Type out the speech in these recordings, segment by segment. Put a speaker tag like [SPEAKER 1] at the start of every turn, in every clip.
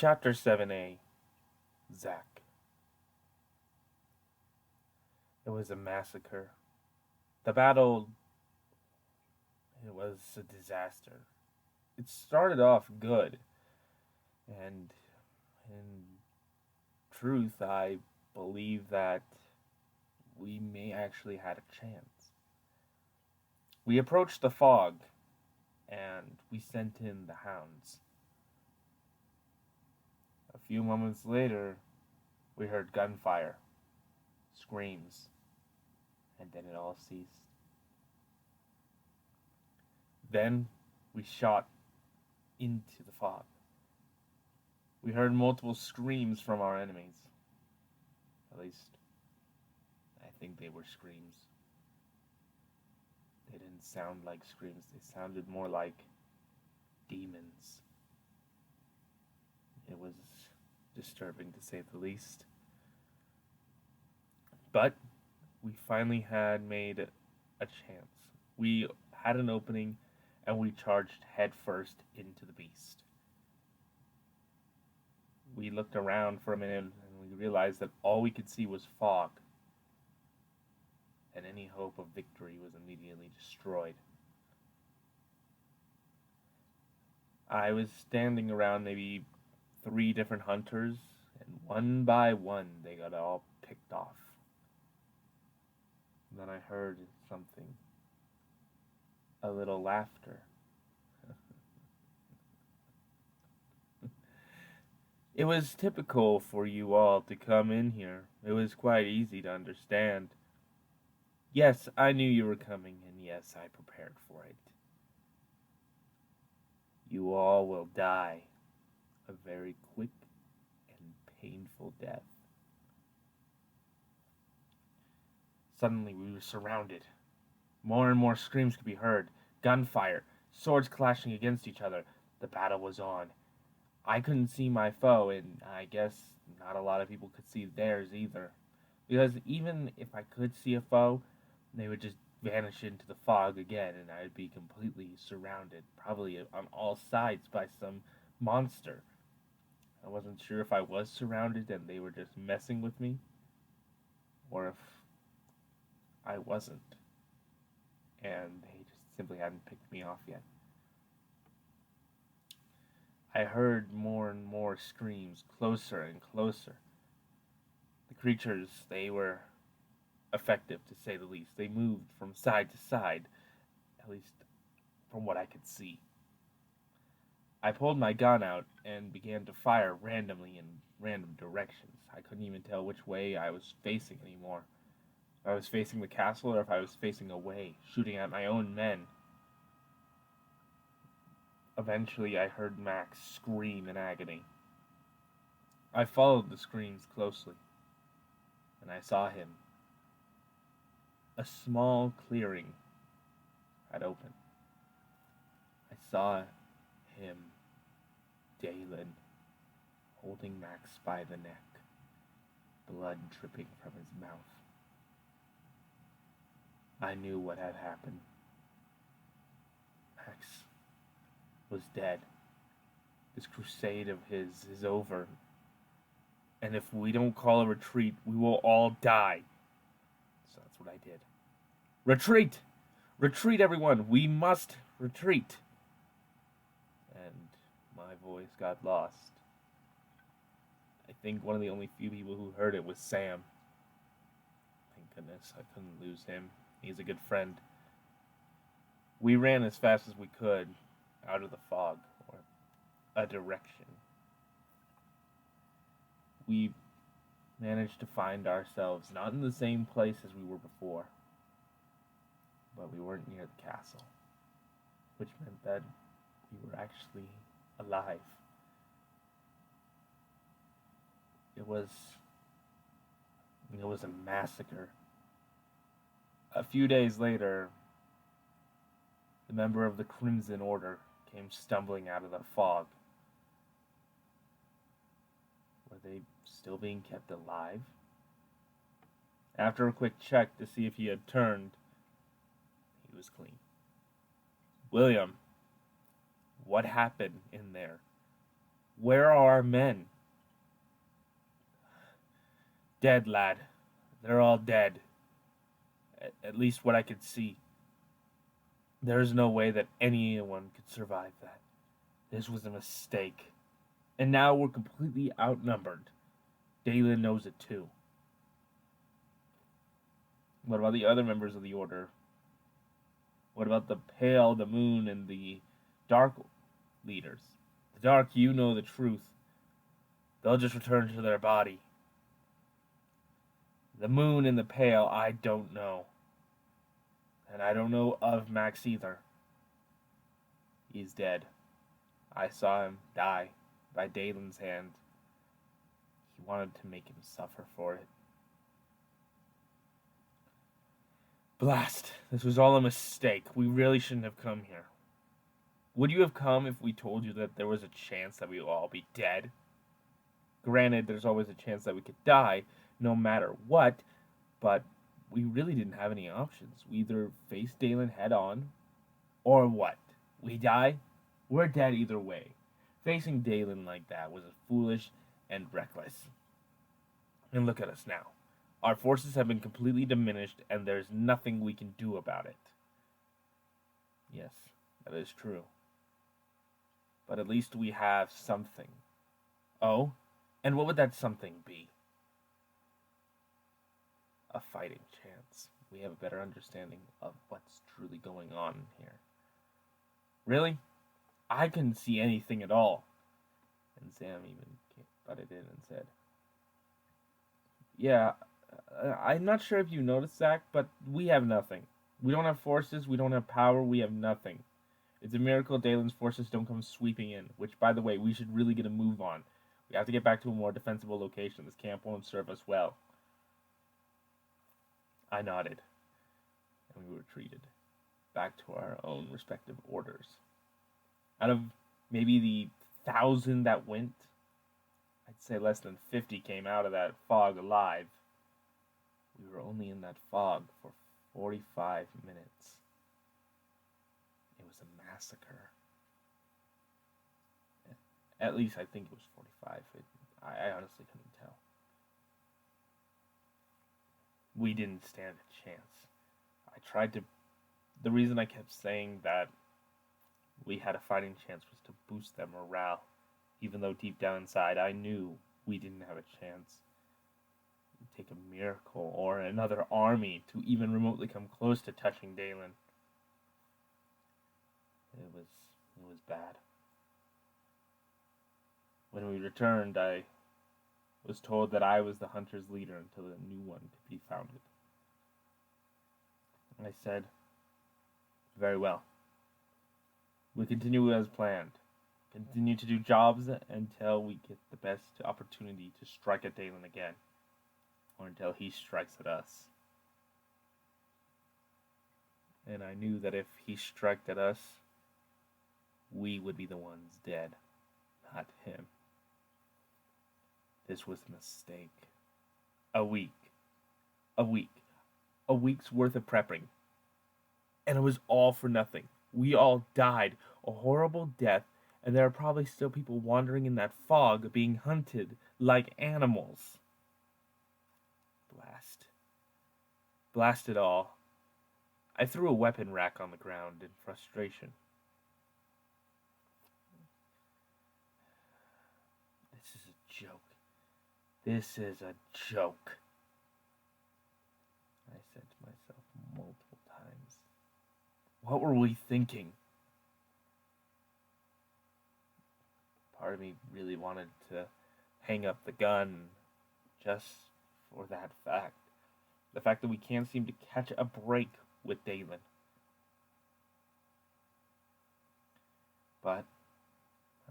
[SPEAKER 1] Chapter 7A, Zack. It was a massacre. The battle, it was a disaster. It started off good, and in truth, I believe that we may actually had a chance. We approached the fog, and we sent in the hounds. A few moments later, we heard gunfire, screams, and then it all ceased. Then we shot into the fog. We heard multiple screams from our enemies. At least, I think they were screams. They didn't sound like screams, they sounded more like demons. It was disturbing to say the least. But we finally had made a chance. We had an opening and we charged headfirst into the beast. We looked around for a minute and we realized that all we could see was fog, and any hope of victory was immediately destroyed. I was standing around maybe 3 different hunters, and one by one they got all picked off. And then I heard something, a little laughter. It was typical for you all to come in here. It was quite easy to understand. Yes, I knew you were coming, and yes, I prepared for it. You all will die a very quick and painful death. Suddenly we were surrounded. More and more screams could be heard, gunfire, swords clashing against each other. The battle was on. I couldn't see my foe, and I guess not a lot of people could see theirs either. Because even if I could see a foe, they would just vanish into the fog again, and I'd be completely surrounded, probably on all sides by some monster. I wasn't sure if I was surrounded and they were just messing with me, or if I wasn't, and they just simply hadn't picked me off yet. I heard more and more screams, closer and closer. The creatures, they were effective, to say the least. They moved from side to side, at least from what I could see. I pulled my gun out and began to fire randomly in random directions. I couldn't even tell which way I was facing anymore. If I was facing the castle or if I was facing away, shooting at my own men. Eventually, I heard Max scream in agony. I followed the screams closely, and I saw him. A small clearing had opened. I saw him, Dalen, holding Max by the neck, blood dripping from his mouth. I knew what had happened. Max was dead. This crusade of his is over. And if we don't call a retreat, we will all die. So that's what I did. Retreat! Retreat, everyone! We must retreat! And my voice got lost. I think one of the only few people who heard it was Sam. Thank goodness I couldn't lose him. He's a good friend. We ran as fast as we could out of the fog, or a direction. We managed to find ourselves not in the same place as we were before, but we weren't near the castle, which meant that we were actually alive. It was a massacre. A few days later, the member of the Crimson Order came stumbling out of the fog. Were they still being kept alive? After a quick check to see if he had turned, he was clean. William, what happened in there? Where are our men? Dead, lad. They're all dead. At least what I could see. There's no way that anyone could survive that. This was a mistake. And now we're completely outnumbered. Dalen knows it too. What about the other members of the Order? What about the Pale, the Moon, and the Dark leaders? The Dark, you know the truth. They'll just return to their body. The Moon and the Pale, I don't know. And I don't know of Max either. He's dead. I saw him die by Dalen's hand. He wanted to make him suffer for it. Blast. This was all a mistake. We really shouldn't have come here. Would you have come if we told you that there was a chance that we would all be dead? Granted, there's always a chance that we could die, no matter what, but we really didn't have any options. We either face Dalen head on, or what? We die? We're dead either way. Facing Dalen like that was foolish and reckless. And look at us now. Our forces have been completely diminished, and there's nothing we can do about it. Yes, that is true. But at least we have something. Oh? And what would that something be? A fighting chance. We have a better understanding of what's truly going on here. Really? I couldn't see anything at all. And Sam even butted in and said, yeah, I'm not sure if you noticed, Zach, but we have nothing. We don't have forces, we don't have power, we have nothing. It's a miracle Dalen's forces don't come sweeping in, which, by the way, we should really get a move on. We have to get back to a more defensible location. This camp won't serve us well. I nodded, and we retreated, back to our own respective orders. Out of maybe the 1,000 that went, I'd say less than 50 came out of that fog alive. We were only in that fog for 45 minutes. It was a massacre. At least I think it was 45. I honestly couldn't tell. We didn't stand a chance. The reason I kept saying that we had a fighting chance was to boost their morale, even though deep down inside I knew we didn't have a chance. It'd take a miracle or another army to even remotely come close to touching Dalen. It was bad. When we returned, I was told that I was the hunter's leader until a new one could be founded. I said, very well. We continue as planned. Continue to do jobs until we get the best opportunity to strike at Dalen again. Or until he strikes at us. And I knew that if he struck at us, we would be the ones dead, not him. This was a mistake. A week's worth of prepping. And it was all for nothing. We all died a horrible death, and there are probably still people wandering in that fog being hunted like animals. Blast it all. I threw a weapon rack on the ground in frustration. This is a joke. This is a joke, I said to myself multiple times. What were we thinking? Part of me really wanted to hang up the gun just for that fact. The fact that we can't seem to catch a break with Dalen. But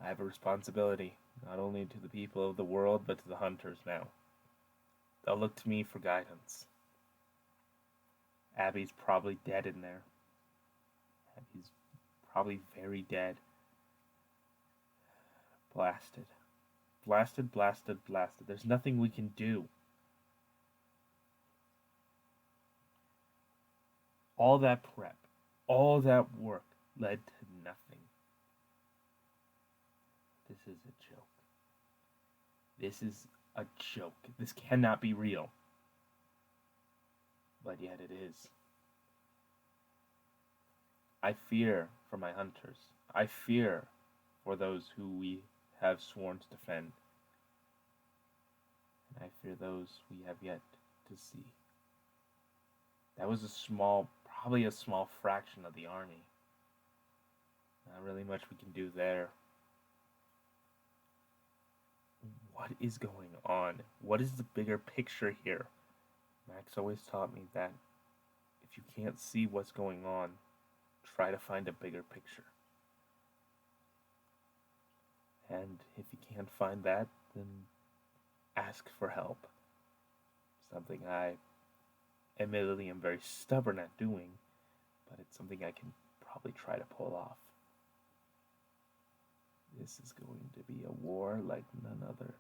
[SPEAKER 1] I have a responsibility, not only to the people of the world, but to the hunters now. They'll look to me for guidance. Abby's probably dead in there. Abby's probably very dead. Blasted. There's nothing we can do. All that prep, all that work led to nothing. This is a joke. This is a joke. This cannot be real. But yet it is. I fear for my hunters. I fear for those who we have sworn to defend. And I fear those we have yet to see. That was probably a small fraction of the army. Not really much we can do there. What is going on? What is the bigger picture here? Max always taught me that if you can't see what's going on, try to find a bigger picture. And if you can't find that, then ask for help. Something I admittedly am very stubborn at doing, but it's something I can probably try to pull off. This is going to be a war like none other.